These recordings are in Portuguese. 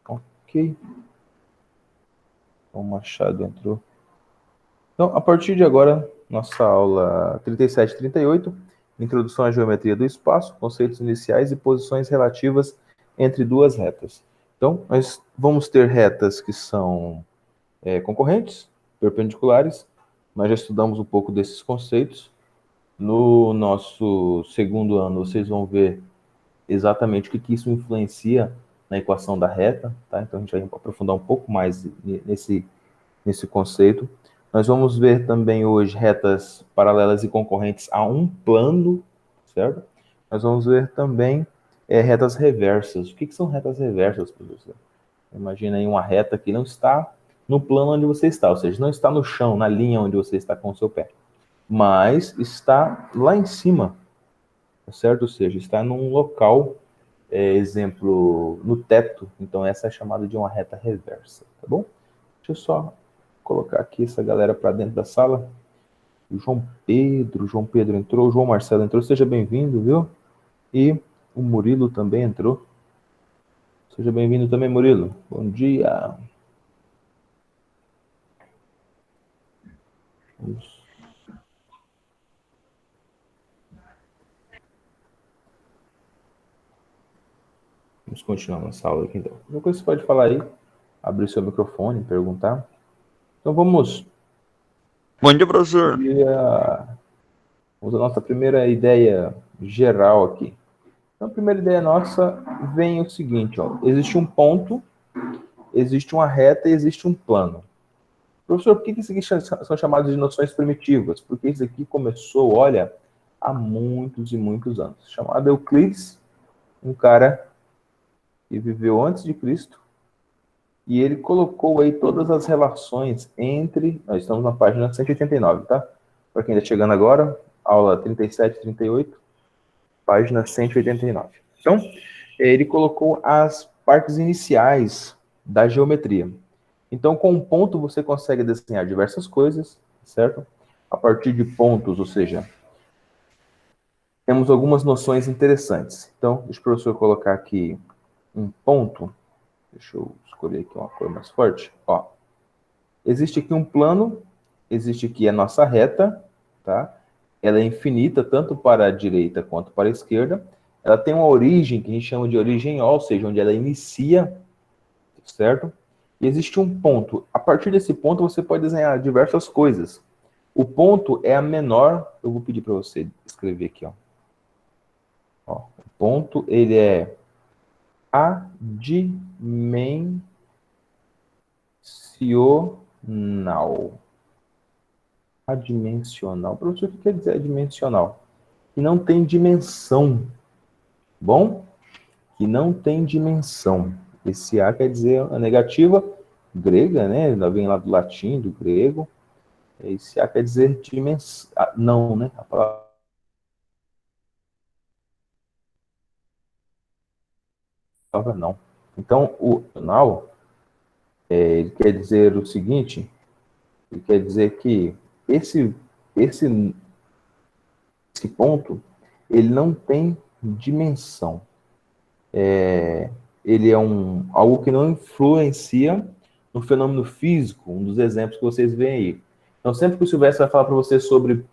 Ok. O Machado entrou. Então, a partir de agora, nossa aula 37 e 38, Introdução à Geometria do Espaço, conceitos iniciais e posições relativas entre duas retas. Então, nós vamos ter retas que são concorrentes, perpendiculares. Nós já estudamos um pouco desses conceitos. No nosso segundo ano, vocês vão ver exatamente o que isso influencia na equação da reta, tá? Então, a gente vai aprofundar um pouco mais nesse conceito. Nós vamos ver também hoje retas paralelas e concorrentes a um plano, certo? Nós vamos ver também retas reversas. O que são retas reversas, professor? Imagina aí uma reta que não está no plano onde você está, ou seja, não está no chão, na linha onde você está com o seu pé, mas está lá em cima, certo? Ou seja, está num local, exemplo, no teto. Então essa é chamada de uma reta reversa, tá bom? Deixa eu só colocar aqui essa galera para dentro da sala. O João Pedro entrou, o João Marcelo entrou, seja bem-vindo, viu? E o Murilo também entrou. Seja bem-vindo também, Murilo. Bom dia. Vamos continuar nossa aula aqui, então. Uma coisa que você pode falar aí, abrir seu microfone, perguntar. Então vamos. Bom dia, professor. Vamos à nossa primeira ideia geral aqui. Então, a primeira ideia nossa vem o seguinte, ó. Existe um ponto, existe uma reta e existe um plano. Professor, por que isso aqui são chamados de noções primitivas? Porque isso aqui começou, olha, há muitos e muitos anos. Chamado Euclides, um cara que viveu antes de Cristo, e ele colocou aí todas as relações entre... Nós estamos na página 189, tá? Para quem está chegando agora, aula 37 e 38, página 189. Então, ele colocou as partes iniciais da geometria. Então, com um ponto, você consegue desenhar diversas coisas, certo? A partir de pontos, ou seja, temos algumas noções interessantes. Então, deixa o professor colocar aqui um ponto. Deixa eu escolher aqui uma cor mais forte. Ó, existe aqui um plano, existe aqui a nossa reta, tá? Ela é infinita, tanto para a direita quanto para a esquerda. Ela tem uma origem que a gente chama de origem O, ou seja, onde ela inicia, certo? E existe um ponto. A partir desse ponto, você pode desenhar diversas coisas. O ponto é a menor... Eu vou pedir para você escrever aqui, ó. Ó, o ponto, ele é adimensional. Adimensional. Professor, o que quer dizer adimensional? Que não tem dimensão. Bom? Que não tem dimensão. Esse A quer dizer a negativa grega, né? Ela vem lá do latim, do grego. Esse A quer dizer dimensão. Não, né? A palavra não. Então, o adimensional, ele quer dizer o seguinte, ele quer dizer que esse, esse ponto, ele não tem dimensão. Ele é algo que não influencia no fenômeno físico, um dos exemplos que vocês veem aí. Então, sempre que o Silvestre vai falar para você sobre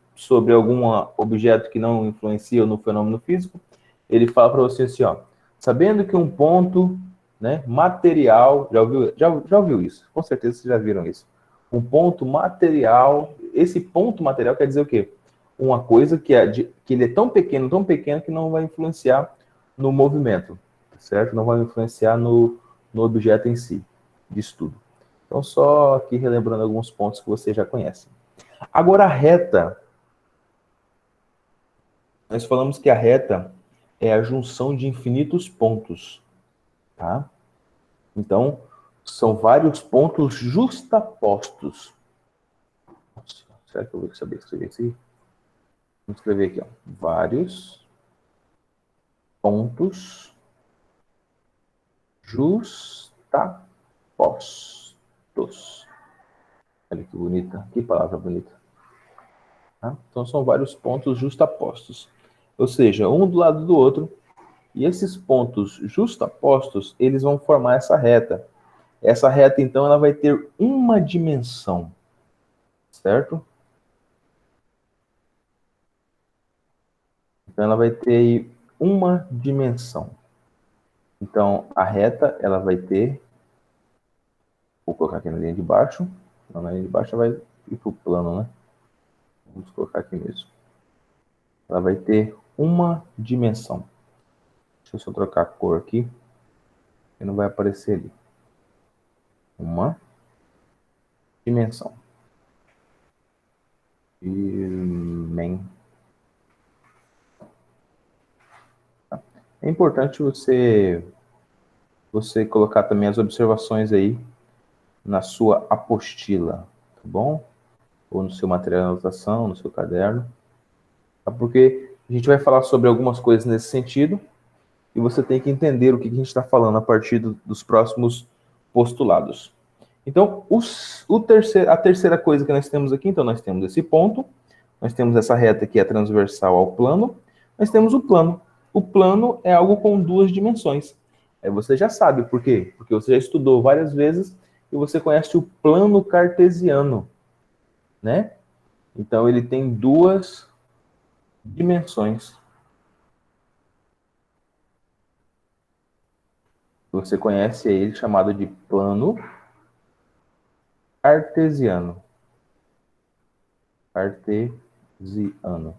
algum objeto que não influencia no fenômeno físico, ele fala para você assim, ó, sabendo que um ponto, né, material, já ouviu isso? Com certeza vocês já viram isso. Um ponto material, esse ponto material quer dizer o quê? Uma coisa que ele é tão pequeno que não vai influenciar no movimento, certo? Não vai influenciar no objeto em si, de estudo. Então, só aqui relembrando alguns pontos que você já conhece. Agora, a reta. Nós falamos que a reta é a junção de infinitos pontos, tá? Então, são vários pontos justapostos. Nossa, será que eu vou saber escrever isso aí? Vamos escrever aqui, ó. Vários pontos justapostos. Olha que bonita, que palavra bonita. Tá? Então, são vários pontos justapostos. Ou seja, um do lado do outro, E esses pontos justapostos, eles vão formar essa reta. Essa reta, então, ela vai ter uma dimensão, certo? Então, ela vai ter aí uma dimensão. Então, a reta, ela vai ter... Vou colocar aqui na linha de baixo. Não, na linha de baixo vai ir para o plano, né? Vamos colocar aqui mesmo. Ela vai ter uma dimensão. Deixa eu só trocar a cor aqui, que não vai aparecer ali. Uma dimensão. É importante você colocar também as observações aí na sua apostila, tá bom? Ou no seu material de anotação, no seu caderno. Tá? Porque a gente vai falar sobre algumas coisas nesse sentido e você tem que entender o que a gente está falando a partir dos próximos postulados. Então, a terceira coisa que nós temos aqui, então nós temos esse ponto, nós temos essa reta que é transversal ao plano, nós temos o plano. O plano é algo com duas dimensões. Aí você já sabe por quê? Porque você já estudou várias vezes e você conhece o plano cartesiano, né? Então ele tem duas dimensões. Você conhece ele chamado de plano cartesiano. Cartesiano.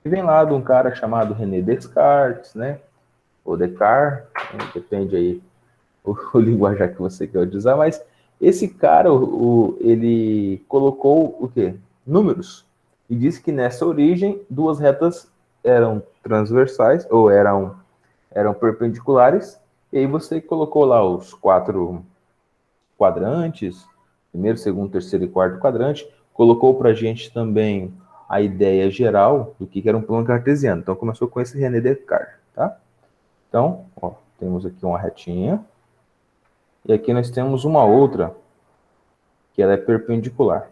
E vem lá de um cara chamado René Descartes, né? Ou Descartes, depende aí o linguajar que você quer utilizar, mas esse cara, ele colocou o quê? Números. E disse que nessa origem, duas retas eram transversais, ou eram perpendiculares, e aí você colocou lá os quatro quadrantes, primeiro, segundo, terceiro e quarto quadrante, colocou para a gente também a ideia geral do que era um plano cartesiano. Então, começou com esse René Descartes, tá? Então, ó, temos aqui uma retinha, e aqui nós temos uma outra, que ela é perpendicular,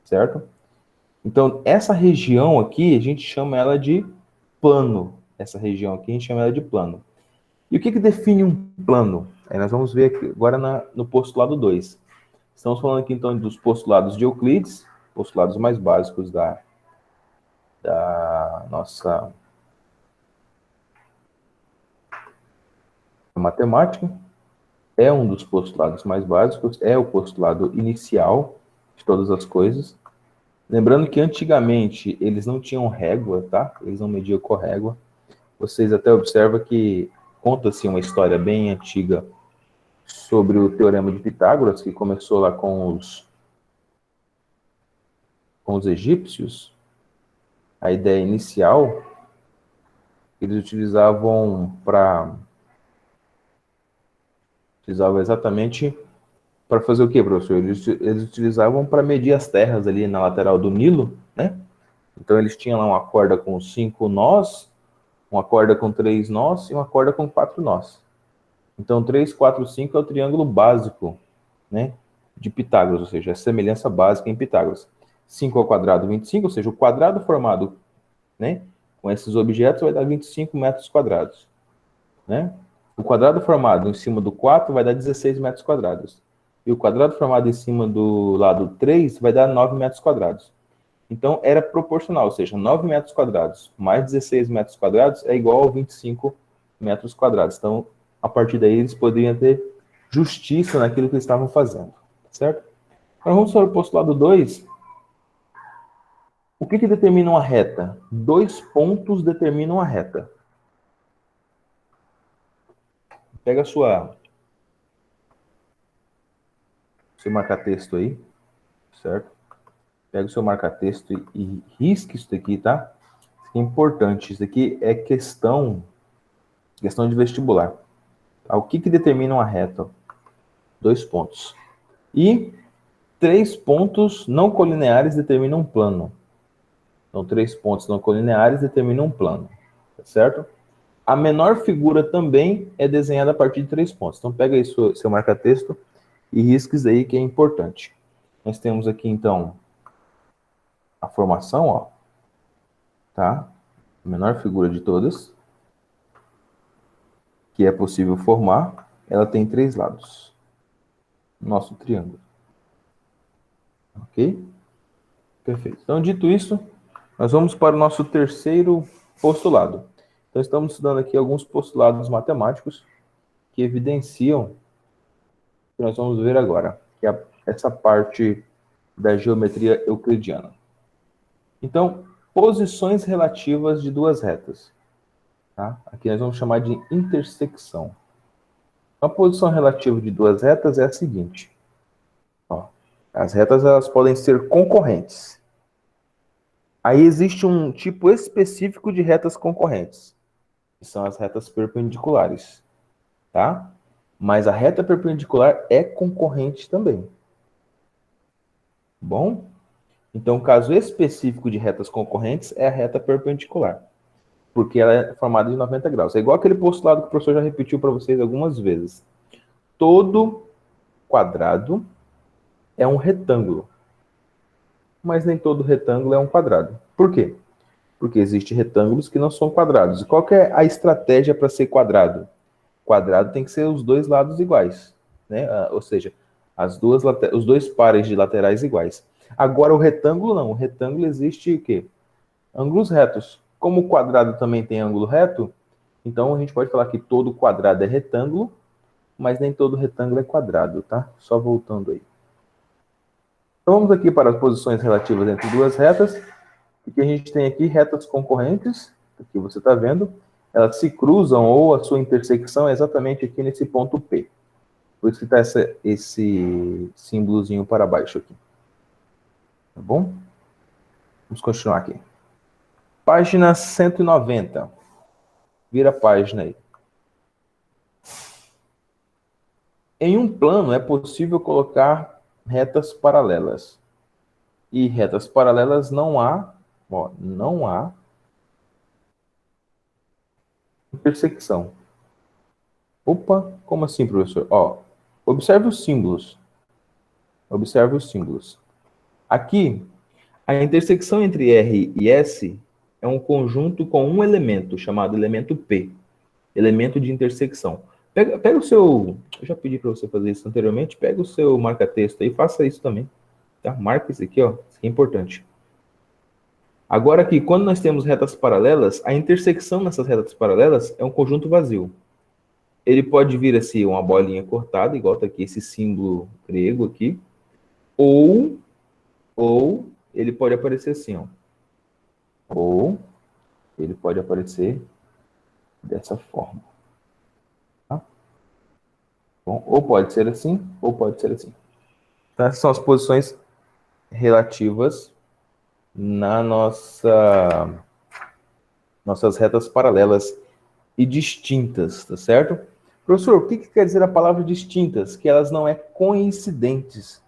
certo? Então, essa região aqui, a gente chama ela de plano. Essa região aqui, a gente chama ela de plano. E o que define um plano? Aí nós vamos ver aqui, agora no postulado 2. Estamos falando aqui, então, dos postulados de Euclides, postulados mais básicos da nossa matemática. É um dos postulados mais básicos, é o postulado inicial de todas as coisas. Lembrando que antigamente eles não tinham régua, tá? Eles não mediam com régua. Vocês até observam que conta-se uma história bem antiga sobre o Teorema de Pitágoras, que começou lá com os egípcios. A ideia inicial, eles utilizavam exatamente para fazer o quê, professor? Eles utilizavam para medir as terras ali na lateral do Nilo, né? Então eles tinham lá uma corda com 5 nós, uma corda com 3 nós e uma corda com 4 nós. Então 3, 4, 5 é o triângulo básico, né, de Pitágoras, ou seja, a semelhança básica em Pitágoras. 5 ao quadrado, 25, ou seja, o quadrado formado, né, com esses objetos vai dar 25 metros quadrados, né? O quadrado formado em cima do 4 vai dar 16 metros quadrados. E o quadrado formado em cima do lado 3 vai dar 9 metros quadrados. Então, era proporcional, ou seja, 9 metros quadrados mais 16 metros quadrados é igual a 25 metros quadrados. Então, a partir daí, eles poderiam ter justiça naquilo que eles estavam fazendo, certo? Agora, vamos para o postulado 2. O que determina uma reta? Dois pontos determinam a reta. Pega seu marca-texto aí, certo? Pega o seu marca-texto e risque isso daqui, tá? Isso aqui é importante. Isso aqui é questão de vestibular. Tá? O que determina uma reta? Dois pontos. E 3 pontos não colineares determinam um plano. Então, 3 pontos não colineares determinam um plano. Tá certo? A menor figura também é desenhada a partir de 3 pontos. Então, pega aí seu marca-texto e risques aí que é importante. Nós temos aqui, então, a formação, ó. Tá? A menor figura de todas. que é possível formar, ela tem 3 lados. Nosso triângulo. Ok? Perfeito. Então, dito isso, nós vamos para o nosso terceiro postulado. Então, estamos estudando aqui alguns postulados matemáticos que evidenciam o que nós vamos ver agora, que é essa parte da geometria euclidiana. Então, posições relativas de duas retas. Tá? Aqui nós vamos chamar de intersecção. A posição relativa de duas retas é a seguinte. Ó, as retas elas podem ser concorrentes. Aí existe um tipo específico de retas concorrentes, que são as retas perpendiculares, tá? Mas a reta perpendicular é concorrente também. Bom? Então, o caso específico de retas concorrentes é a reta perpendicular, porque ela é formada de 90 graus. É igual aquele postulado que o professor já repetiu para vocês algumas vezes. Todo quadrado é um retângulo, mas nem todo retângulo é um quadrado. Por quê? Porque existem retângulos que não são quadrados. E qual que é a estratégia para ser quadrado? Quadrado tem que ser os dois lados iguais, né? Ou seja, os dois pares de laterais iguais. Agora o retângulo não. O retângulo existe o quê? Ângulos retos. Como o quadrado também tem ângulo reto, então a gente pode falar que todo quadrado é retângulo, mas nem todo retângulo é quadrado, tá? Só voltando aí. Então vamos aqui para as posições relativas entre duas retas. O que a gente tem aqui? Retas concorrentes, aqui você está vendo, elas se cruzam ou a sua intersecção é exatamente aqui nesse ponto P. Por isso que está esse símbolozinho para baixo aqui. Tá bom? Vamos continuar aqui. Página 190. Vira a página aí. Em um plano é possível colocar retas paralelas. E retas paralelas não há intersecção. Opa, como assim, professor? Ó, observe os símbolos. Observe os símbolos. Aqui, a intersecção entre R e S é um conjunto com um elemento, chamado elemento P. Elemento de intersecção. Pega o seu... Eu já pedi para você fazer isso anteriormente. Pega o seu marca-texto aí e faça isso também. Tá? Marca isso aqui, ó. Isso aqui é importante. Agora aqui, quando nós temos retas paralelas, a intersecção nessas retas paralelas é um conjunto vazio. Ele pode vir assim, uma bolinha cortada, igual tá aqui esse símbolo grego aqui, ou ele pode aparecer assim, ó. Ou ele pode aparecer dessa forma. Tá? Bom, ou pode ser assim, ou pode ser assim. Então, essas são as posições relativas na nossas retas paralelas e distintas, tá certo? Professor, o que quer dizer a palavra distintas? Que elas não é coincidentes.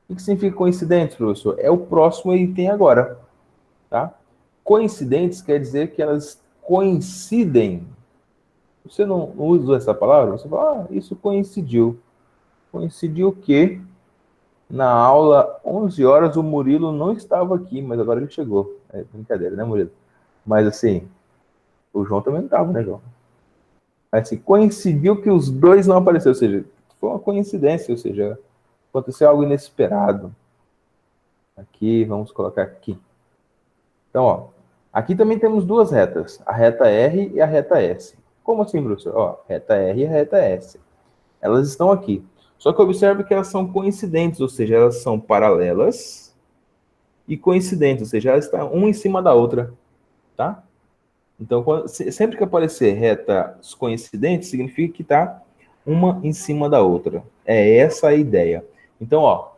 O que significa coincidentes, professor? É o próximo item agora, tá? Coincidentes quer dizer que elas coincidem. Você não usa essa palavra? Você fala, isso coincidiu. Coincidiu o quê? Na aula 11 horas o Murilo não estava aqui, mas agora ele chegou. É brincadeira, né, Murilo? Mas assim, o João também não estava, né, João? Assim, coincidiu que os dois não apareceram, ou seja, foi uma coincidência, ou seja, aconteceu algo inesperado. Aqui, vamos colocar aqui. Então, ó, aqui também temos duas retas, a reta R e a reta S. Como assim, professor? Ó, reta R e a reta S. Elas estão aqui. Só que observe que elas são coincidentes, ou seja, elas são paralelas e coincidentes, ou seja, elas estão uma em cima da outra, tá? Então, sempre que aparecer retas coincidentes, significa que está uma em cima da outra. É essa a ideia. Então, ó,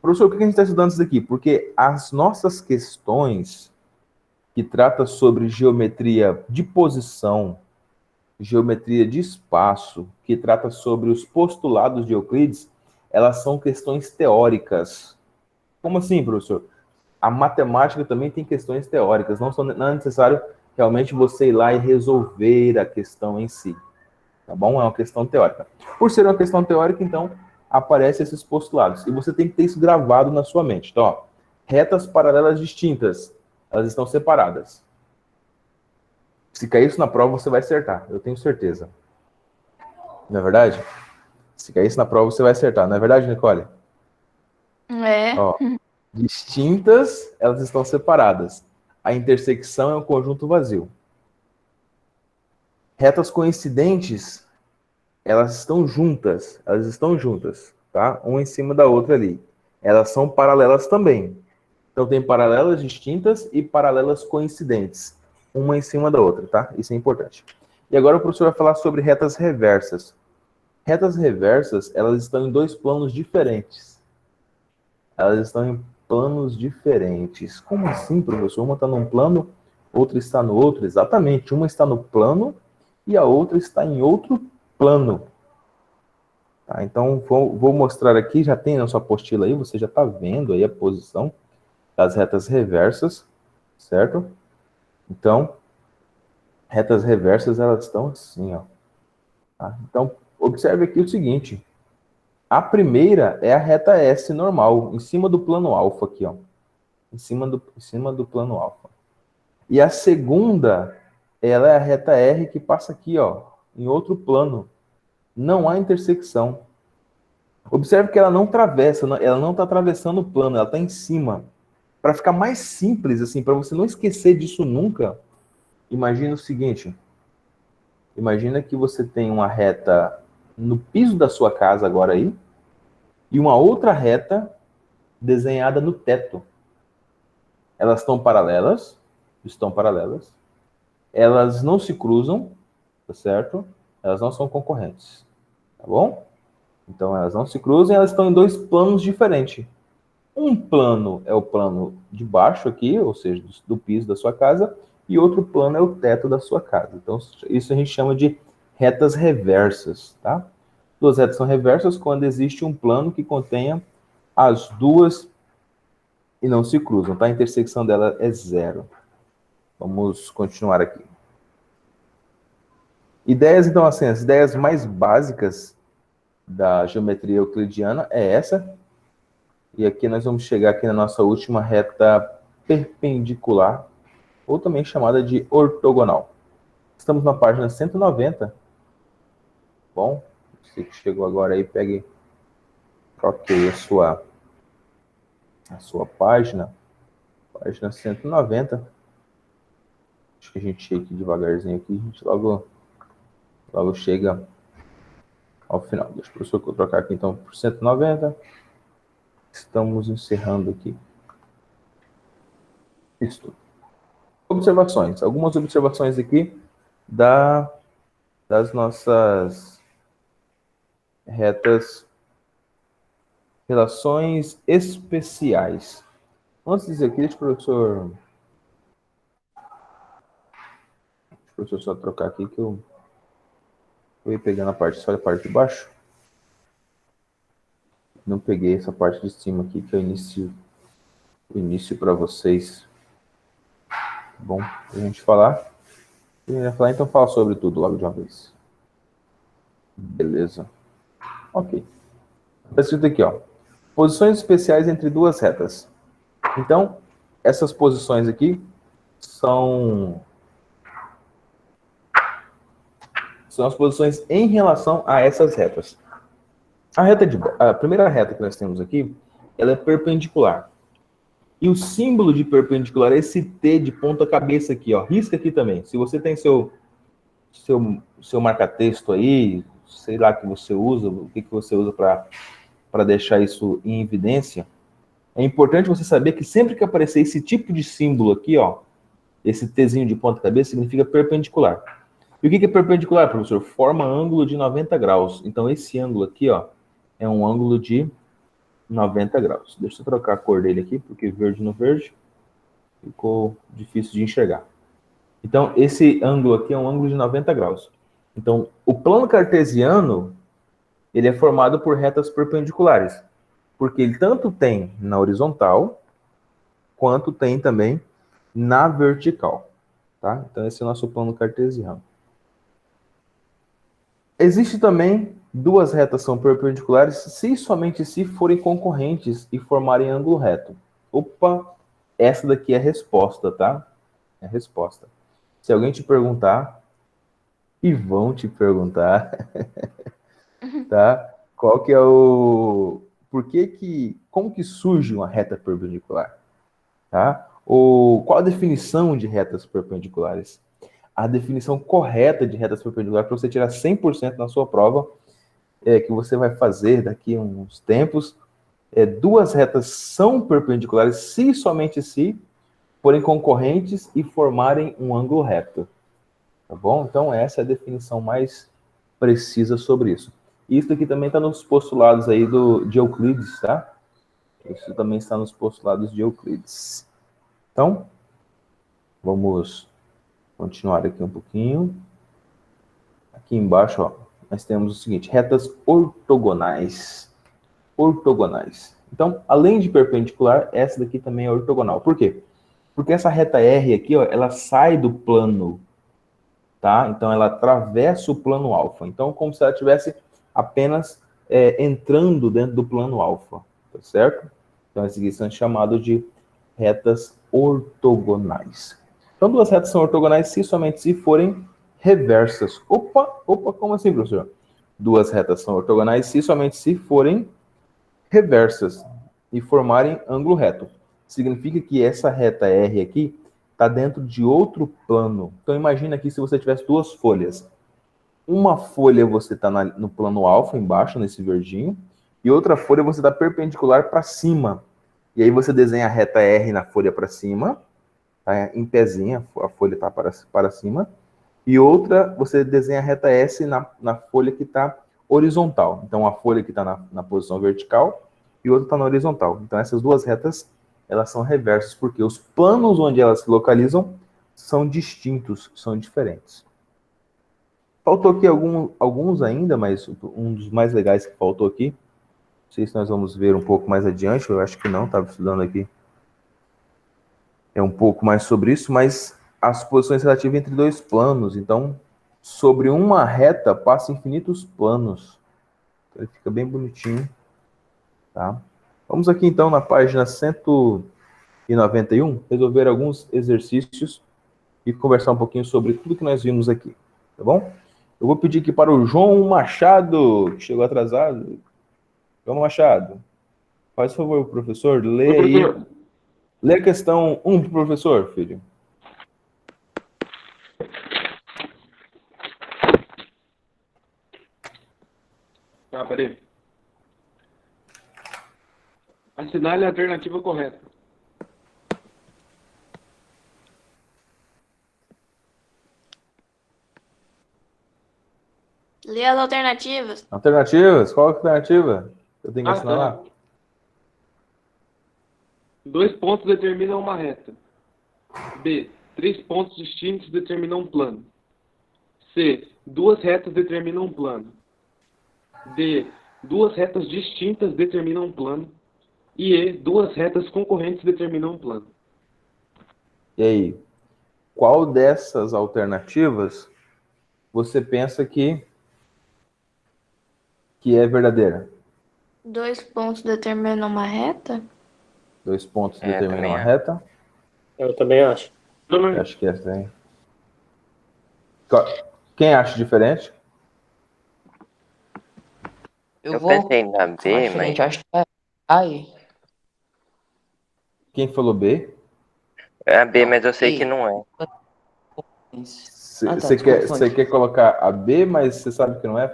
professor, por que a gente está estudando isso daqui? Porque as nossas questões que tratam sobre geometria de posição, geometria de espaço, que trata sobre os postulados de Euclides, elas são questões teóricas. Como assim, professor? A matemática também tem questões teóricas, não é necessário realmente você ir lá e resolver a questão em si, tá bom? É uma questão teórica. Por ser uma questão teórica, então, aparecem esses postulados. E você tem que ter isso gravado na sua mente. Então, ó, retas paralelas distintas, elas estão separadas. Se cair isso na prova, você vai acertar, eu tenho certeza. Não é verdade? Se cair isso na prova, você vai acertar. Não é verdade, Nicole? É. Ó, distintas, elas estão separadas. A intersecção é um conjunto vazio. Retas coincidentes, elas estão juntas, tá? Uma em cima da outra ali. Elas são paralelas também. Então tem paralelas distintas e paralelas coincidentes, uma em cima da outra, tá? Isso é importante. E agora o professor vai falar sobre retas reversas. Retas reversas, elas estão em dois planos diferentes. Elas estão em planos diferentes. Como assim, professor? Uma está num plano, outra está no outro. Exatamente, uma está no plano e a outra está em outro plano. Tá, então, vou mostrar aqui, já tem na sua apostila aí, você já está vendo aí a posição das retas reversas, certo? Então, retas reversas, elas estão assim, ó. Tá? Então, observe aqui o seguinte. A primeira é a reta S normal, em cima do plano alfa aqui, ó. Em cima do plano alfa. E a segunda, ela é a reta R que passa aqui, ó, em outro plano. Não há intersecção. Observe que ela não atravessa, ela não está atravessando o plano, ela está em cima. Para ficar mais simples, assim, para você não esquecer disso nunca, imagina o seguinte. Imagina que você tem uma reta no piso da sua casa agora aí, e uma outra reta desenhada no teto. Elas estão paralelas, elas não se cruzam, tá certo? Elas não são concorrentes, tá bom? Então elas não se cruzam, elas estão em dois planos diferentes. Um plano é o plano de baixo aqui, ou seja, do piso da sua casa, e outro plano é o teto da sua casa. Então isso a gente chama de retas reversas, tá? Duas retas são reversas quando existe um plano que contenha as duas e não se cruzam, tá? A intersecção dela é zero. Vamos continuar aqui. Ideias, então, assim, as ideias mais básicas da geometria euclidiana é essa. E aqui nós vamos chegar aqui na nossa última reta perpendicular, ou também chamada de ortogonal. Estamos na página 190. Bom, você que chegou agora aí, pegue, troquei a sua página 190. Acho que a gente chega aqui devagarzinho aqui, a gente logo chega ao final. Deixa o professor trocar aqui então por 190. Estamos encerrando aqui. Isso tudo. Observações. Algumas observações aqui das nossas retas, relações especiais. Antes disso aqui, deixa o professor só trocar aqui que eu ia pegando só a parte de baixo. Não peguei essa parte de cima aqui, que é o início para vocês. Bom, a gente falar. Então fala sobre tudo logo de uma vez. Beleza. Ok. Está escrito aqui, ó. Posições especiais entre duas retas. Então, essas posições aqui são as posições em relação a essas retas. A primeira reta que nós temos aqui, ela é perpendicular. E o símbolo de perpendicular é esse T de ponta cabeça aqui, ó. Risca aqui também. Se você tem seu marca-texto aí, sei lá que você usa, o que você usa para deixar isso em evidência, é importante você saber que sempre que aparecer esse tipo de símbolo aqui, ó, esse Tzinho de ponta cabeça, significa perpendicular. E o que é perpendicular, professor? Forma ângulo de 90 graus. Então, esse ângulo aqui, ó, é um ângulo de 90 graus. Deixa eu trocar a cor dele aqui, porque verde no verde ficou difícil de enxergar. Então, esse ângulo aqui é um ângulo de 90 graus. Então, o plano cartesiano, ele é formado por retas perpendiculares, porque ele tanto tem na horizontal, quanto tem também na vertical. Tá? Então, esse é o nosso plano cartesiano. Existe também duas retas são perpendiculares se somente se forem concorrentes e formarem ângulo reto. Opa, essa daqui é a resposta, tá? É a resposta. Se alguém te perguntar, e vão te perguntar, Tá? Qual que é o... Como que surge uma reta perpendicular? Tá? Qual a definição de retas perpendiculares? A definição correta de retas perpendiculares para você tirar 100% na sua prova, que você vai fazer daqui a uns tempos, duas retas são perpendiculares se e somente se forem concorrentes e formarem um ângulo reto. Tá bom? Então, essa é a definição mais precisa sobre isso. Isso aqui também está nos postulados aí de Euclides, tá? Isso também está nos postulados de Euclides. Então, vamos continuar aqui um pouquinho. Aqui embaixo, ó, nós temos o seguinte, retas ortogonais. Ortogonais. Então, além de perpendicular, essa daqui também é ortogonal. Por quê? Porque essa reta R aqui, ó, ela sai do plano, tá? Então, ela atravessa o plano alfa. Então, como se ela estivesse apenas entrando dentro do plano alfa, tá certo? Então, esses aqui são chamados de retas ortogonais. Então, duas retas são ortogonais se somente se forem reversas. Opa, como assim, professor? Duas retas são ortogonais se somente se forem reversas e formarem ângulo reto. Significa que essa reta R aqui está dentro de outro plano. Então, imagina aqui se você tivesse duas folhas. Uma folha você está no plano alfa, embaixo, nesse verdinho, e outra folha você está perpendicular para cima. E aí você desenha a reta R na folha para cima, tá? Em pezinha, a folha está para cima, e outra você desenha a reta S na folha que está horizontal. Então, a folha que está na posição vertical e outra está na horizontal. Então, essas duas retas, elas são reversas, porque os planos onde elas se localizam são distintos, são diferentes. Faltou aqui alguns ainda, mas um dos mais legais que faltou aqui, não sei se nós vamos ver um pouco mais adiante, eu acho que não, estava estudando aqui. É um pouco mais sobre isso, mas as posições relativas entre dois planos. Então, sobre uma reta, passa infinitos planos. Então, ele fica bem bonitinho. Tá? Vamos aqui, então, na página 191, resolver alguns exercícios e conversar um pouquinho sobre tudo que nós vimos aqui. Tá bom? Eu vou pedir aqui para o João Machado, que chegou atrasado. João Machado, faz favor, professor, lê aí. Lê a questão 1 para o professor, filho. Peraí. Assinale a alternativa correta. Lê as alternativas. Alternativas? Qual a alternativa? Eu tenho que assinalar? Tá. 2 pontos determinam uma reta. B. 3 pontos distintos determinam um plano. C. 2 retas determinam um plano. D. 2 retas distintas determinam um plano. E E. 2 retas concorrentes determinam um plano. E aí? Qual dessas alternativas você pensa que é verdadeira? 2 pontos determinam uma reta? 2 pontos determinam uma reta? Eu também acho. Eu acho que é essa aí. Quem acha diferente? Eu pensei na B, mas... Eu acho que é aí. Quem falou B? É a B, Não, mas eu sei E. que não é. Você quer colocar a B, mas você sabe que não é?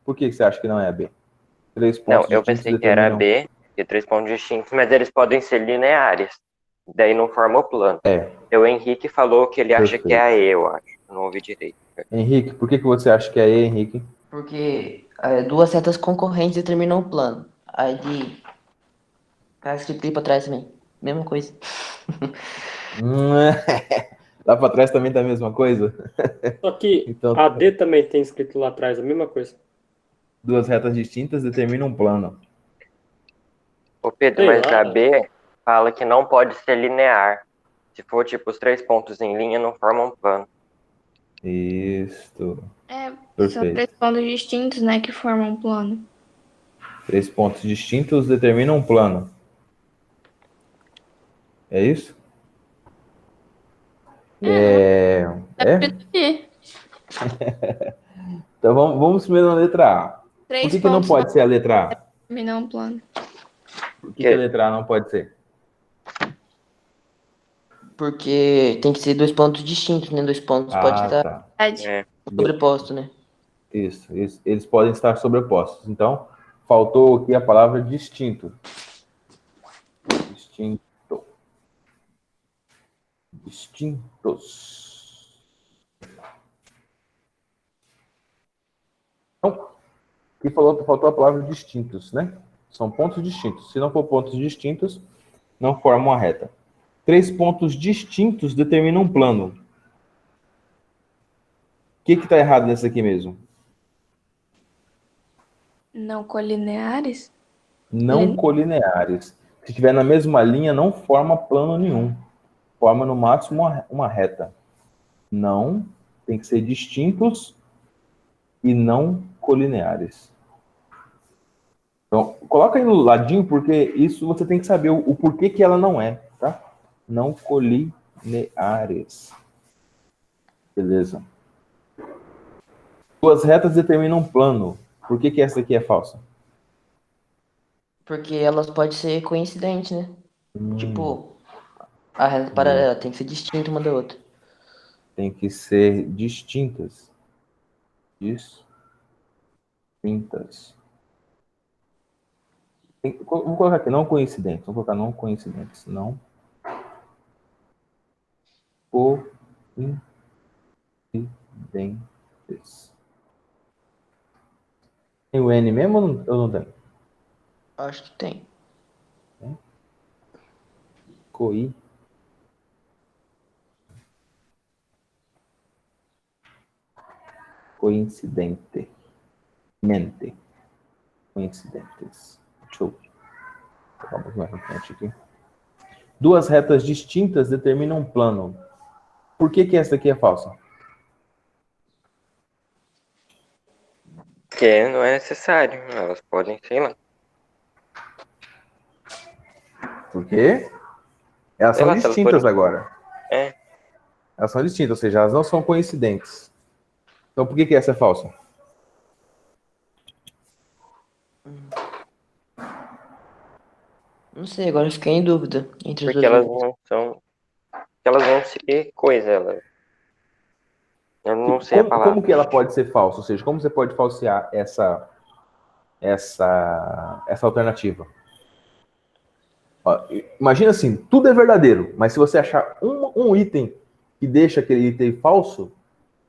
Por que você acha que não é a B? 3 pontos Não, eu distintos pensei que era a determinam... B, que 3 pontos distintos, mas eles podem ser lineares. Daí não forma o plano. O Henrique falou que ele acha que é a E, eu acho. Eu não ouvi direito. Henrique, por que você acha que é a E, Henrique? Porque 2 retas concorrentes determinam o plano. Aí de... Tá escrito ali pra trás também. Mesma coisa. Lá para trás também tá a mesma coisa? Só que Então, a D também tem escrito lá atrás a mesma coisa. 2 retas distintas determinam um plano. Ô Pedro, mas a B fala que não pode ser linear. Se for tipo os 3 pontos em linha, não formam um plano. Isso. São 3 pontos distintos, né, que formam um plano. 3 pontos distintos determinam um plano. É isso? É? Então Então vamos primeiro na letra A. Por Três que não pontos pode ser a letra A? terminam um plano. Por que a letra A não pode ser? Porque tem que ser dois pontos distintos, né? Dois pontos pode estar Tá. É. sobreposto, né? Isso. Eles podem estar sobrepostos. Então, faltou aqui a palavra distinto. Distinto. Distintos. Então, aqui faltou a palavra distintos, né? São pontos distintos. Se não for pontos distintos, não formam uma reta. 3 pontos distintos determinam um plano. O que está errado nessa aqui mesmo? Não colineares? Não colineares. Se estiver na mesma linha, não forma plano nenhum. Forma no máximo uma reta. Não, tem que ser distintos e não colineares. Então, coloca aí no ladinho, porque isso você tem que saber o porquê que ela não é, tá? Não colineares. Beleza. Duas retas determinam um plano. Por que essa aqui é falsa? Porque elas podem ser coincidentes, né? Tipo, a reta paralela tem que ser distinta uma da outra. Tem que ser distintas. Distintas. Vou colocar aqui, não coincidentes. Vou colocar não coincidentes. Não coincidentes. Tem o N mesmo ou não tem? Acho que tem. Coincidente. Coincidentes. Deixa eu colocar um pouco mais na frente aqui. Duas retas distintas determinam um plano. Por que essa aqui é falsa? Porque não é necessário. Elas podem, sei lá. Por quê? Elas Sei são lá, se elas distintas forem- agora. É. Elas são distintas, ou seja, elas não são coincidentes. Então por que essa é falsa? Não sei, agora eu fiquei em dúvida entre as Porque duas elas últimas. não são. Elas vão ser coisa. Eu não sei a palavra. Como que ela pode ser falsa? Ou seja, como você pode falsear essa alternativa? Ó, imagina assim, tudo é verdadeiro, mas se você achar um item que deixa aquele item falso,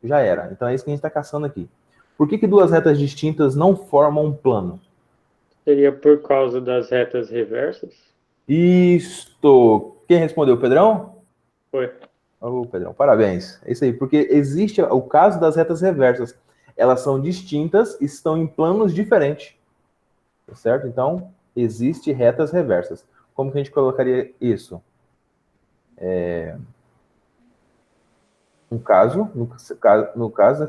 já era. Então é isso que a gente está caçando aqui. Por que duas retas distintas não formam um plano? Seria por causa das retas reversas? Isto. Quem respondeu, Pedrão? Foi. Ô, Pedrão, parabéns. É isso aí, porque existe o caso das retas reversas. Elas são distintas e estão em planos diferentes. Certo? Então, existe retas reversas. Como que a gente colocaria isso? No caso,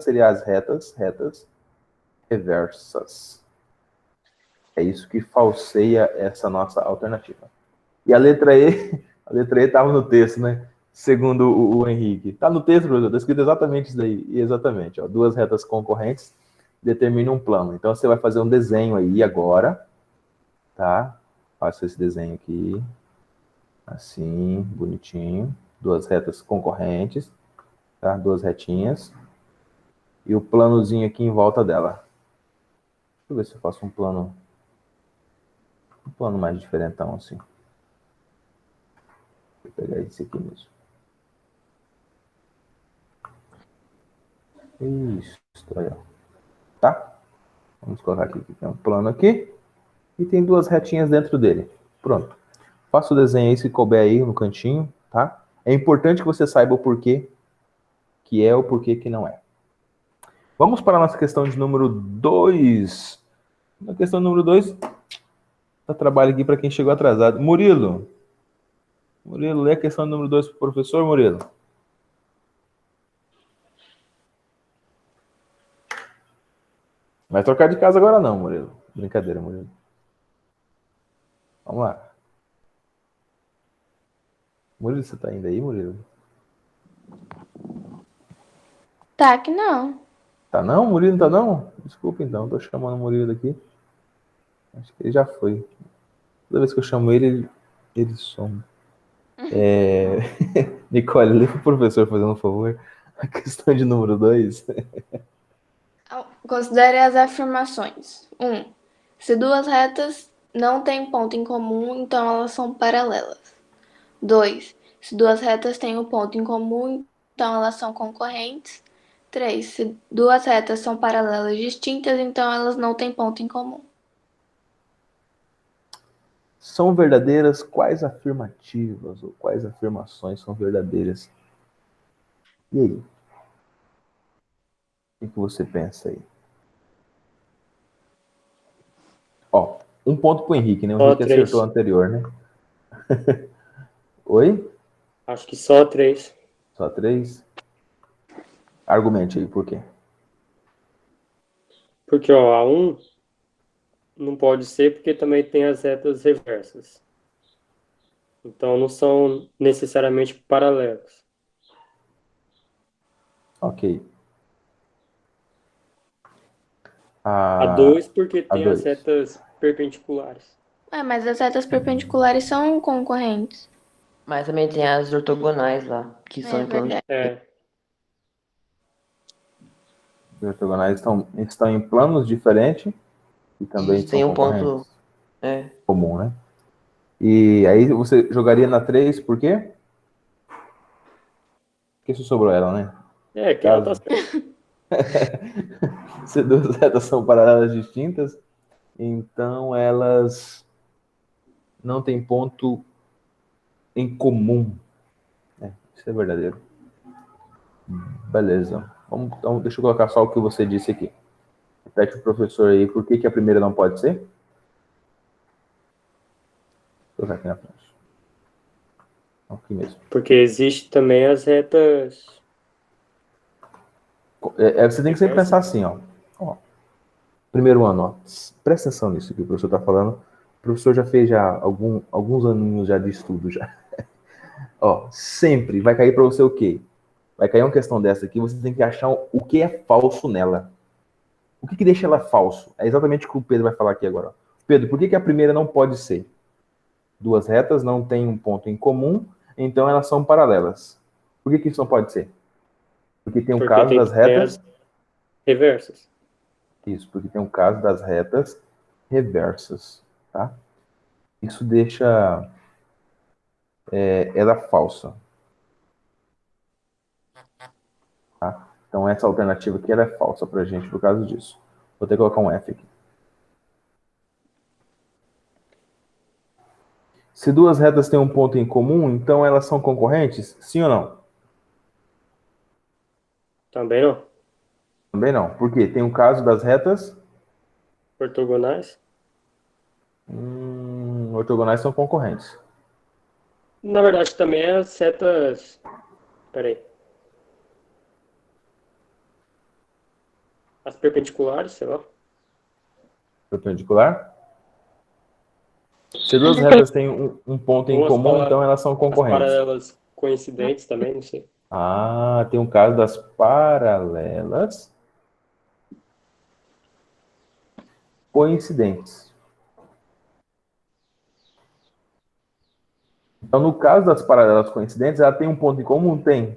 seria as retas reversas. É isso que falseia essa nossa alternativa. E a letra E estava no texto, né? Segundo o Henrique. Está no texto, professor, está escrito exatamente isso daí. E exatamente, ó, duas retas concorrentes determinam um plano. Então, você vai fazer um desenho aí agora, tá? Faça esse desenho aqui. Assim, bonitinho. Duas retas concorrentes, tá? Duas retinhas. E o planozinho aqui em volta dela. Deixa eu ver se eu faço um plano mais diferentão, assim. Vou pegar esse aqui mesmo. Isso, aí, ó. Tá? Vamos colocar aqui que tem um plano aqui. E tem duas retinhas dentro dele. Pronto. Faça o desenho aí, se couber aí no cantinho, tá? É importante que você saiba o porquê que é, o porquê que não é. Vamos para a nossa questão de número 2. Na questão número 2, dá trabalho aqui para quem chegou atrasado. Murilo, lê a questão número 2 para o professor, Murilo. Não vai trocar de casa agora não, Murilo. Brincadeira, Murilo. Vamos lá. Murilo, você tá indo aí, Murilo? Tá que não. Tá não? Murilo não tá não? Desculpa então, tô chamando o Murilo aqui. Acho que ele já foi. Toda vez que eu chamo ele some. Nicole, lê pro professor fazendo um favor. A questão de número 2. Considere as afirmações. 1. Se duas retas não têm ponto em comum, então elas são paralelas. 2. Se duas retas têm um ponto em comum, então elas são concorrentes. 3. Se duas retas são paralelas distintas, então elas não têm ponto em comum. São verdadeiras quais afirmativas ou quais afirmações são verdadeiras? E aí? O que você pensa aí? Ó, um ponto pro Henrique, né? O Só Henrique três. acertou o anterior, né? Oi? Acho que só 3. Só 3? Argumente aí, por quê? Porque, ó, a 1 não pode ser porque também tem as retas reversas. Então, não são necessariamente paralelas. Ok. A 2 porque a tem as 2. retas perpendiculares. Mas as retas perpendiculares são concorrentes. Mas também tem as ortogonais lá, que são em plano. Verdade. É, Os ortogonais estão em planos diferentes e também Isso, são tem um concorrentes. ponto. É. Comum, né? E aí você jogaria na 3, por quê? Porque isso sobrou ela, né? que ela tá certa. Se duas retas são paralelas distintas, então elas não têm ponto em comum. Isso é verdadeiro. Beleza. Então, deixa eu colocar só o que você disse aqui. Repete pro professor aí, por que a primeira não pode ser? Vou colocar aqui na frente. Aqui mesmo. Porque existe também as retas. Você tem que sempre pensar assim, ó. Primeiro ano, ó. Presta atenção nisso que o professor está falando. O professor já fez alguns aninhos já de estudo já. Ó, sempre vai cair para você o quê? Vai cair uma questão dessa aqui, você tem que achar o que é falso nela. O que deixa ela falso? É exatamente o que o Pedro vai falar aqui agora. Ó. Pedro, por que a primeira não pode ser? Duas retas não têm um ponto em comum, então elas são paralelas. Por que isso não pode ser? Porque tem um caso das retas... reversas. Isso, porque tem um caso das retas reversas, tá? Isso deixa ela falsa. Tá? Então essa alternativa aqui ela é falsa pra gente por causa disso. Vou ter que colocar um F aqui. Se duas retas têm um ponto em comum, então elas são concorrentes? Sim ou não? Também não. Também não. Por quê? Tem um caso das retas... Ortogonais? Ortogonais são concorrentes. Na verdade, também as retas... Peraí. As perpendiculares, sei lá. Perpendicular? Se duas retas têm um ponto em comum, então elas são As concorrentes. paralelas coincidentes também, não sei. Ah, tem um caso das paralelas coincidentes. Então, no caso das paralelas coincidentes, ela tem um ponto em comum? Tem,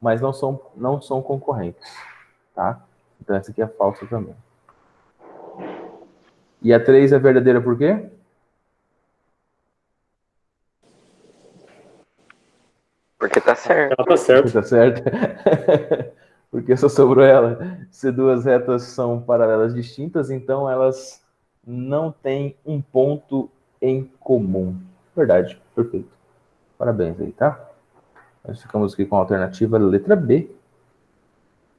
mas não são concorrentes, tá? Então, essa aqui é falsa também. E a 3 é verdadeira por quê? Porque tá certo. Ela tá certa. Tá certo? Porque só sobrou ela. Se duas retas são paralelas distintas, então elas não têm um ponto em comum. Verdade, perfeito. Parabéns aí, tá? Nós ficamos aqui com a alternativa letra B.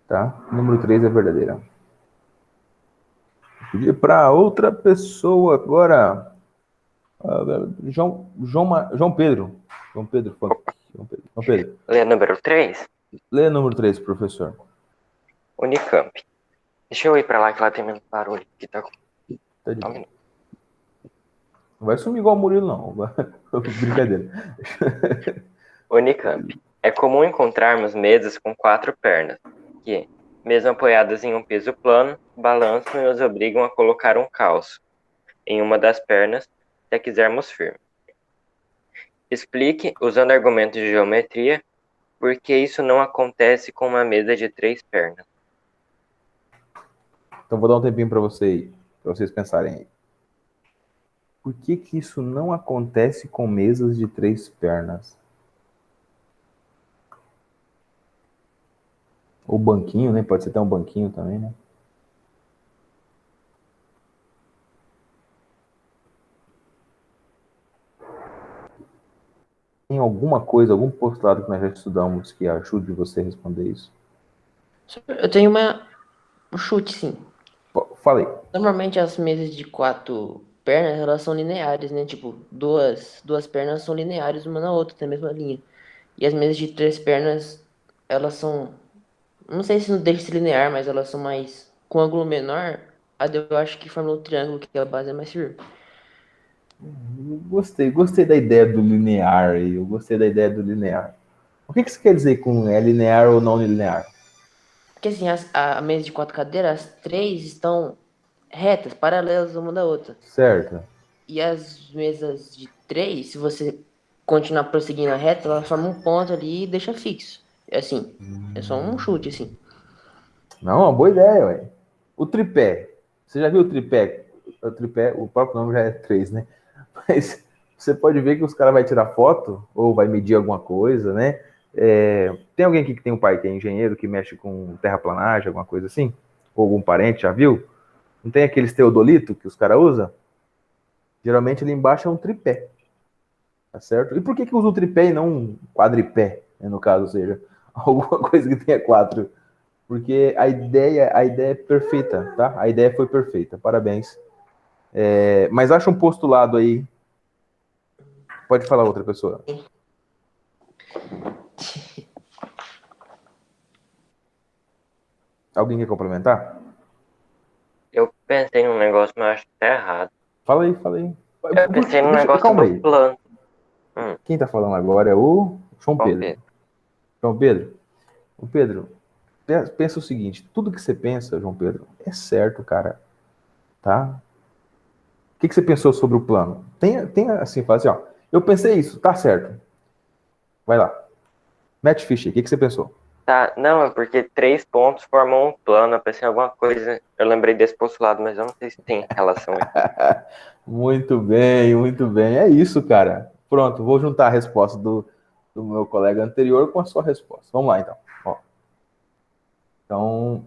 Tá? Número 3 é verdadeira. Vou pedir para outra pessoa agora. João Pedro. João Pedro. Lê número 3? Lê número 3, professor. Unicamp. Deixa eu ir pra lá que lá tem menos barulho. Que tá... Tá de boa. Não vai sumir igual o Murilo, não. Brincadeira. Unicamp. É comum encontrarmos mesas com 4 pernas, que, Mesmo apoiadas em um peso plano, balançam e os obrigam a colocar um calço em uma das pernas se a quisermos firme. Explique, usando argumentos de geometria, por que isso não acontece com uma mesa de 3 pernas. Então vou dar um tempinho para vocês pensarem aí. Por que que isso não acontece com mesas de 3 pernas? Ou banquinho, né? Pode ser até um banquinho também, né? Tem alguma coisa, algum postulado que nós já estudamos que ajude você a responder isso? Eu tenho um chute, sim. Falei. Normalmente as mesas de 4 pernas, elas são lineares, né? Tipo, duas pernas são lineares uma na outra, na mesma linha. E as mesas de 3 pernas, elas são... Não sei se não deixa de ser linear, mas elas são mais... Com ângulo menor, eu acho que forma um triângulo, que a base é mais firme. Gostei da ideia do linear aí. Eu gostei da ideia do linear. O que isso quer dizer com é linear ou não linear? Porque assim, a mesa de 4 cadeiras, as 3 estão retas, paralelas uma da outra. Certo. E as mesas de 3, se você continuar prosseguindo a reta, ela forma um ponto ali e deixa fixo. É assim, é só um chute, assim. Não, uma boa ideia, ué. O tripé. Você já viu o tripé? O tripé, o próprio nome já é 3, né? Mas você pode ver que os caras vão tirar foto ou vai medir alguma coisa, né? Tem alguém aqui que tem um pai que é engenheiro, que mexe com terraplanagem, alguma coisa assim? Ou algum parente, já viu? Não tem aqueles teodolito que os caras usam? Geralmente ali embaixo é um tripé, tá certo? E por que usa um tripé e não um quadripé, né, no caso, ou seja, alguma coisa que tenha 4? Porque a ideia é perfeita, tá? A ideia foi perfeita, parabéns. Mas acha um postulado aí. Pode falar outra pessoa. Alguém quer complementar? Eu pensei num negócio, mas acho que tá errado. Fala aí. Eu pensei num negócio Calma do aí. plano. Quem tá falando agora é o João Pedro. João Pedro? O Pedro, pensa o seguinte: tudo que você pensa, João Pedro, é certo, cara. Tá? O que você pensou sobre o plano? Tem assim, fala assim, ó. Eu pensei isso, tá certo. Vai lá. Matt Fischer, o que você pensou? Tá, não, é porque 3 pontos formam um plano. Eu pensei em alguma coisa. Eu lembrei desse postulado, mas eu não sei se tem relação aí. Muito bem, muito bem. É isso, cara. Pronto, vou juntar a resposta do meu colega anterior com a sua resposta. Vamos lá, então. Ó. Então,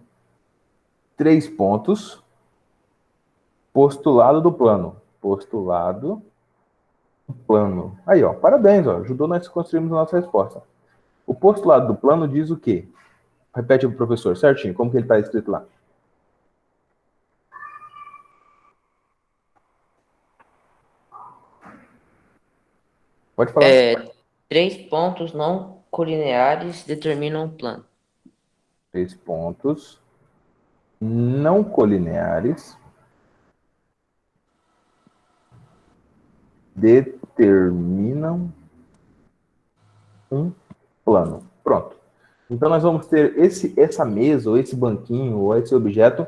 3 pontos. Postulado do plano. Postulado do plano. Aí, ó. Parabéns, ó. Ajudou nós construirmos a nossa resposta. O postulado do plano diz o quê? Repete para o professor, certinho. Como que ele está escrito lá? Pode falar. 3 pontos não colineares determinam o plano. 3 pontos não colineares determinam um plano. Pronto. Então nós vamos ter essa mesa, ou esse banquinho, ou esse objeto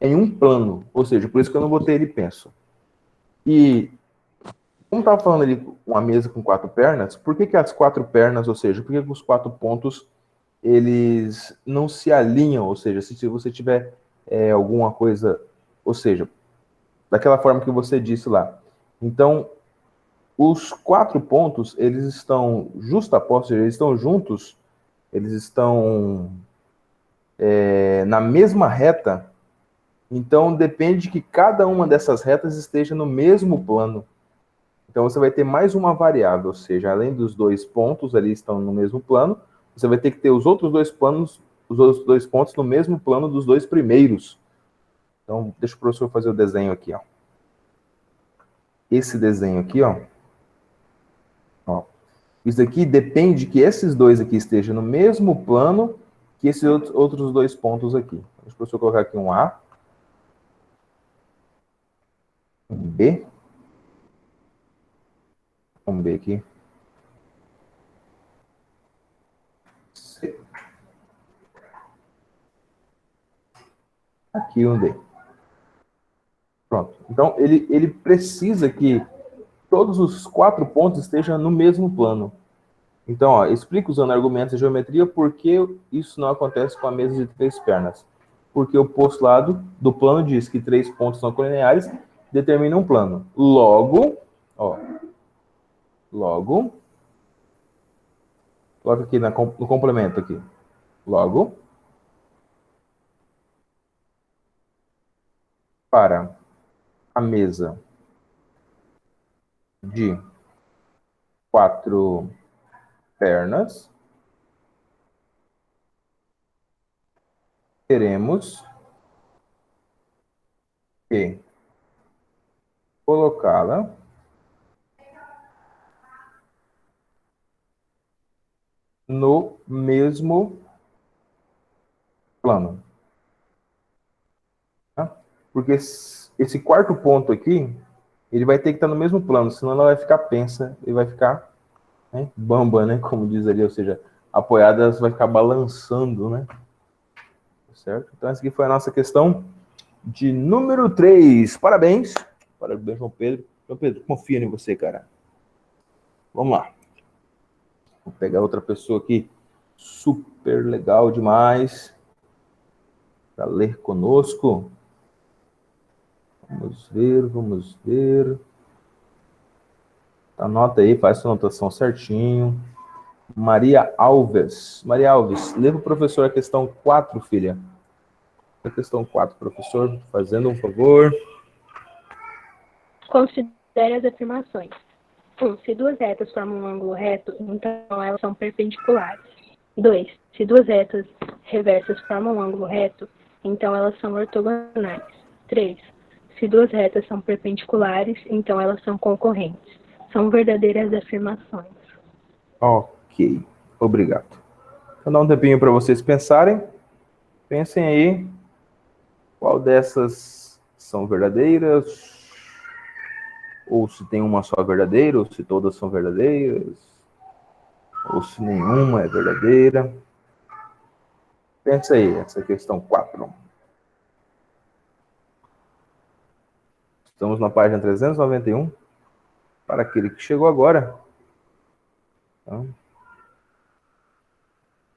em um plano. Ou seja, por isso que eu não botei ele penso. E como estava falando ali uma mesa com 4 pernas, por que as 4 pernas, ou seja, por que os 4 pontos eles não se alinham? Ou seja, se você tiver alguma coisa, ou seja, daquela forma que você disse lá. Então, os 4 pontos, eles estão justapostos, eles estão juntos, eles estão na mesma reta, então depende que cada uma dessas retas esteja no mesmo plano. Então você vai ter mais uma variável, ou seja, além dos 2 pontos ali estão no mesmo plano, você vai ter que ter os outros 2 planos, os outros 2 pontos no mesmo plano dos 2 primeiros. Então, deixa o professor fazer o desenho aqui, ó. Esse desenho aqui, ó. Isso aqui depende que esses dois aqui estejam no mesmo plano que esses outros 2 pontos aqui. Deixa o professor colocar aqui um A, um B, um B aqui, C. aqui um D. Pronto. Então, ele precisa que todos os 4 pontos estejam no mesmo plano. Então, ó, explica usando argumentos de geometria por que isso não acontece com a mesa de 3 pernas. Porque o postulado do plano diz que 3 pontos não colineares determinam um plano. Logo, coloca aqui no complemento aqui. Logo, para a mesa de 4 pernas, teremos que colocá-la no mesmo plano. Tá? Porque esse quarto ponto aqui, ele vai ter que estar no mesmo plano, senão ela vai ficar pensa e vai ficar, né, bamba, né, como diz ali, ou seja, apoiada, vai ficar balançando, né? Certo? Então essa aqui foi a nossa questão de número 3. Parabéns. Parabéns, João Pedro. João Pedro, confia em você, cara. Vamos lá. Vou pegar outra pessoa aqui, super legal demais, para ler conosco. Vamos ver. Anota aí, faz sua anotação certinho. Maria Alves. Maria Alves, leva o professor a questão 4, filha. A questão 4, professor, fazendo um favor. Considere as afirmações. 1. Se duas retas formam um ângulo reto, então elas são perpendiculares. 2. Se duas retas reversas formam um ângulo reto, então elas são ortogonais. 3. Se duas retas são perpendiculares, então elas são concorrentes. São verdadeiras afirmações. Ok, obrigado. Vou dar um tempinho para vocês pensarem. Pensem aí qual dessas são verdadeiras, ou se tem uma só verdadeira, ou se todas são verdadeiras, ou se nenhuma é verdadeira. Pensa aí, essa questão 4. Estamos na página 391. Para aquele que chegou agora. Então,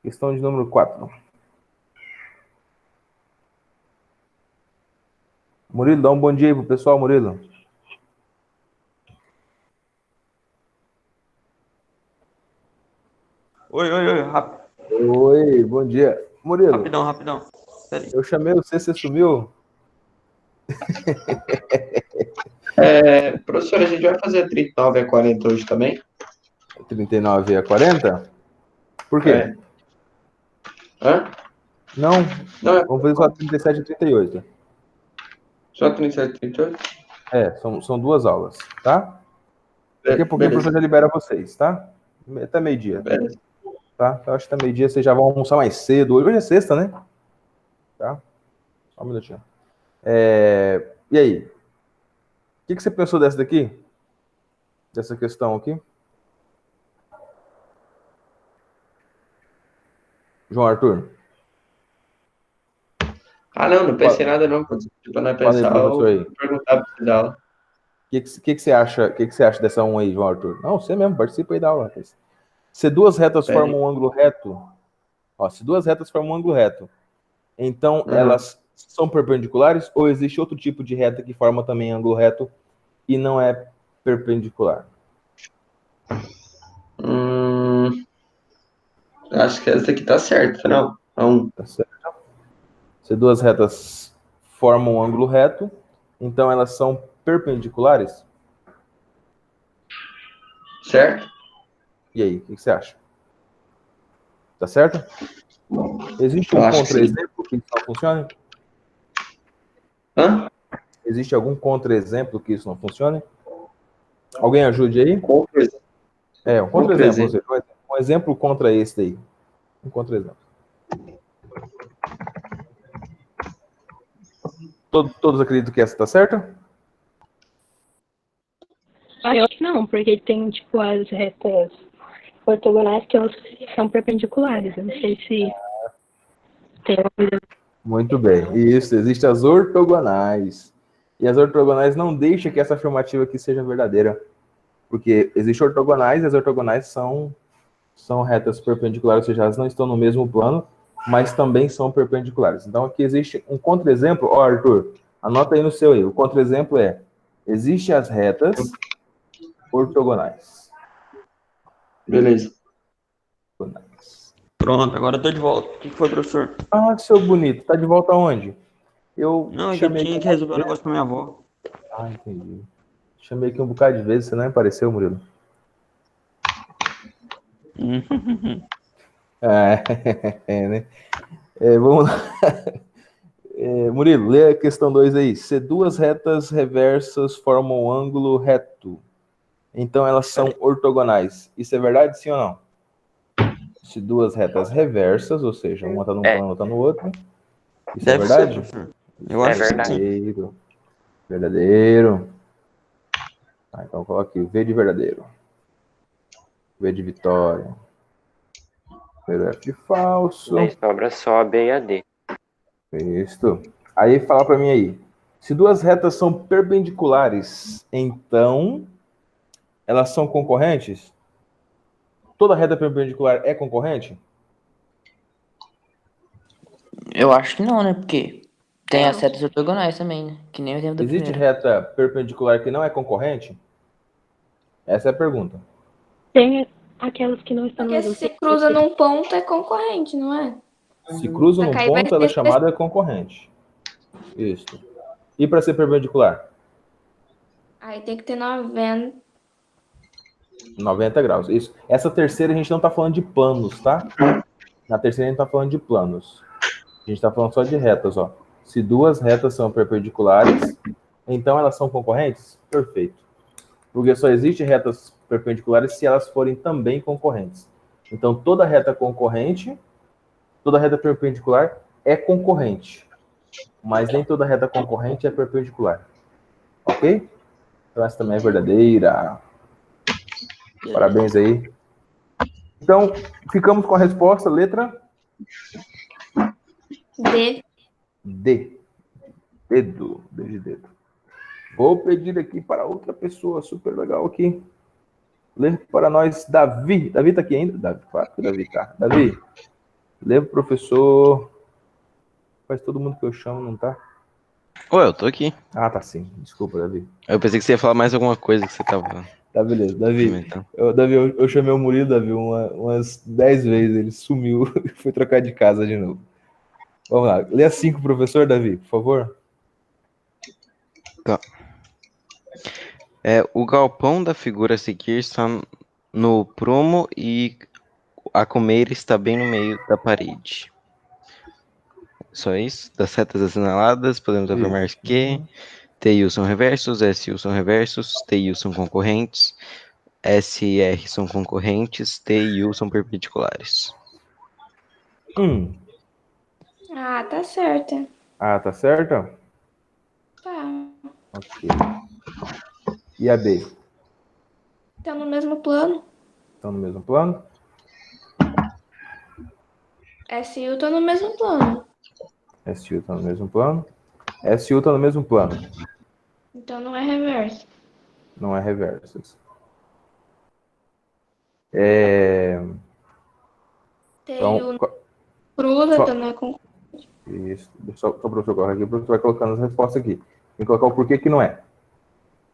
questão de número 4. Murilo, dá um bom dia aí pro pessoal, Murilo. Oi, Oi, bom dia. Murilo. Rapidão. Peraí. Eu chamei você sumiu? Professor, a gente vai fazer a 39 a 40 hoje também? 39 a 40? Por quê? Hã? Não, Não, vamos fazer só 37 e 38. Só 37 e 38? São 2 aulas, tá? Daqui a pouquinho o professor já libera vocês, tá? Até meio-dia. Beleza. Tá? Eu acho que até meio-dia vocês já vão almoçar mais cedo. Hoje é sexta, né? Tá? Só um minutinho. E aí? O que você pensou dessa daqui? Dessa questão aqui? João Arthur? Não pensei nada não. Para não pensar, eu vou perguntar para você da aula. O que você acha dessa 1 aí, João Arthur? Não, você mesmo, participa aí da aula. Rapaz. Se duas retas formam um ângulo reto, então elas são perpendiculares ou existe outro tipo de reta que forma também ângulo reto e não é perpendicular? Acho que essa aqui tá certa, não? Tá certo. Se duas retas formam um ângulo reto, então elas são perpendiculares? Certo. E aí, o que você acha? Tá certo? Existe um contra-exemplo que isso não funcione? Hã? Existe algum contra-exemplo que isso não funcione? Alguém ajude aí? Um contra-exemplo. Um exemplo contra esse daí. Um contra-exemplo. Todos acreditam que essa está certa? Eu acho que não, porque tem, tipo, as retas ortogonais que elas são perpendiculares. Eu não sei se tem uma coisa... Muito bem. Isso, existem as ortogonais. E as ortogonais não deixam que essa afirmativa aqui seja verdadeira. Porque existem ortogonais e as ortogonais são retas perpendiculares, ou seja, elas não estão no mesmo plano, mas também são perpendiculares. Então aqui existe um contra-exemplo. Ó, Arthur, anota aí no seu aí. O contra-exemplo é: existem as retas ortogonais. Beleza. Pronto, agora eu tô de volta. O que foi, professor? Ah, seu bonito, tá de volta aonde? Eu Não, é que eu chamei tinha aqui que resolver um negócio com a minha avó. Ah, entendi. Chamei aqui um bocado de vezes, você não apareceu, Murilo? Né? Vamos lá. Murilo, lê a questão 2 aí. Se duas retas reversas formam um ângulo reto, então elas são ortogonais. Isso é verdade, sim ou não? Se duas retas reversas, ou seja, uma está num plano, outra no outro. Isso Deve é verdade? ser, professor. Eu acho verdade. que sim. Verdadeiro. Verdadeiro. Então coloque V de verdadeiro. V de vitória. Primeiro F de falso. Daí sobra só a B e a D. Isso. Aí fala para mim aí. Se duas retas são perpendiculares, então elas são concorrentes? Toda reta perpendicular é concorrente? Eu acho que não, né? Porque tem as retas ortogonais também, né? Que nem o exemplo da Existe primeira. reta perpendicular que não é concorrente? Essa é a pergunta. Tem aquelas que não estão no Porque mesmo se cruza num ponto é concorrente, não é? Se cruza num ponto, ela é chamada concorrente. Isso. E para ser perpendicular? Aí tem que ter 90. 90 graus. Isso. Essa terceira a gente não está falando de planos, tá? Na terceira a gente está falando de planos. A gente está falando só de retas, ó. Se duas retas são perpendiculares, então elas são concorrentes? Perfeito. Porque só existe retas perpendiculares se elas forem também concorrentes. Então toda reta concorrente, toda reta perpendicular é concorrente. Mas nem toda reta concorrente é perpendicular. Ok? Então essa também é verdadeira. Parabéns aí. Então, ficamos com a resposta, letra D. D. Dedo. D de dedo. Vou pedir aqui para outra pessoa super legal aqui. Lê para nós, Davi. Davi está aqui ainda? Davi, claro que Davi está. Davi, lê para o professor. Faz todo mundo que eu chamo, não tá? Ué, eu tô aqui. Ah, tá sim. Desculpa, Davi. Eu pensei que você ia falar mais alguma coisa que você tava... Tá, beleza. Davi, eu chamei o Murilo, Davi, umas 10 vezes. Ele sumiu e foi trocar de casa de novo. Vamos lá. Lê a 5, professor, Davi, por favor. Tá. O galpão da figura a seguir está no prumo e a comeira está bem no meio da parede. Só isso? Das setas assinaladas, podemos afirmar que T e U são reversos, S e U são reversos, T e U são concorrentes, S e R são concorrentes, T e U são perpendiculares. Ah, tá certo. Ah, tá certo? Tá. Ok. E a B? Estão no mesmo plano. Estão no mesmo plano? S e U estão no mesmo plano. SU está no mesmo plano. SU está no mesmo plano. Então não é reverso. Não é reversos. Então, cruza também é concorrente. Isso. Só o professor corre aqui, o professor vai colocando as respostas aqui. Tem que colocar o porquê que não é.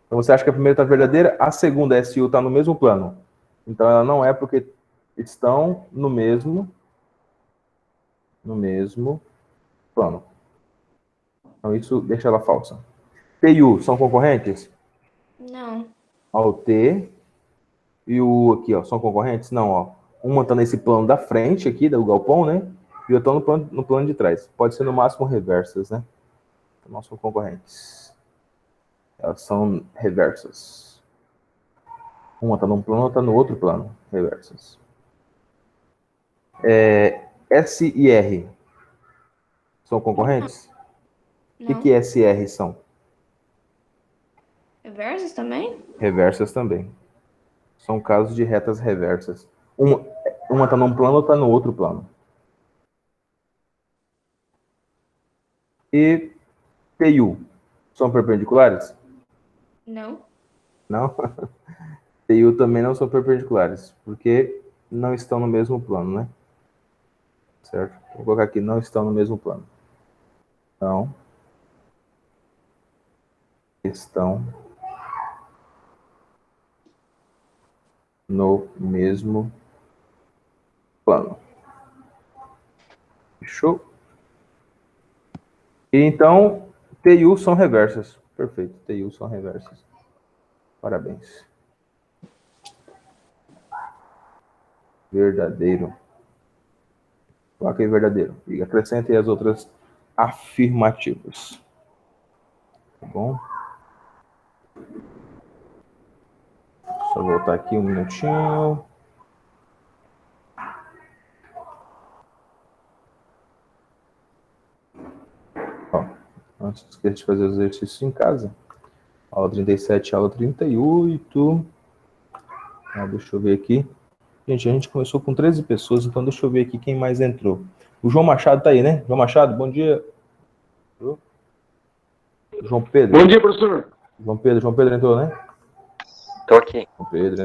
Então você acha que a primeira está verdadeira, a segunda SU está no mesmo plano. Então ela não é porque estão no mesmo plano. Então isso deixa ela falsa. T e U são concorrentes? Não. Ó, o T e o U aqui, ó, são concorrentes? Não, ó. Uma está nesse plano da frente aqui, do galpão, né? E outra no plano de trás. Pode ser no máximo reversas, né? Então, não são concorrentes. Elas são reversas. Uma está num plano, outra no outro plano. Reversas. S e R são concorrentes? O que S e R são? Reversas também? Reversas também. São casos de retas reversas. Uma está num plano, outra no outro plano. e TU são perpendiculares? Não. Não? TU também não são perpendiculares, porque não estão no mesmo plano, né? Certo? Vou colocar aqui, não estão no mesmo plano. Então, estão no mesmo plano. Fechou? E então, TU são reversas. Perfeito, TU são reversas. Parabéns. Verdadeiro. Coloca aí verdadeiro. E acrescente aí as outras afirmativas. Tá bom? Só voltar aqui um minutinho. Ó, antes de fazer o exercício em casa. Aula 37, aula 38. Deixa eu ver aqui. Gente, a gente começou com 13 pessoas, então deixa eu ver aqui quem mais entrou. O João Machado tá aí, né? João Machado, bom dia. João Pedro. Bom dia, professor. João Pedro entrou, né? Tô aqui. João Pedro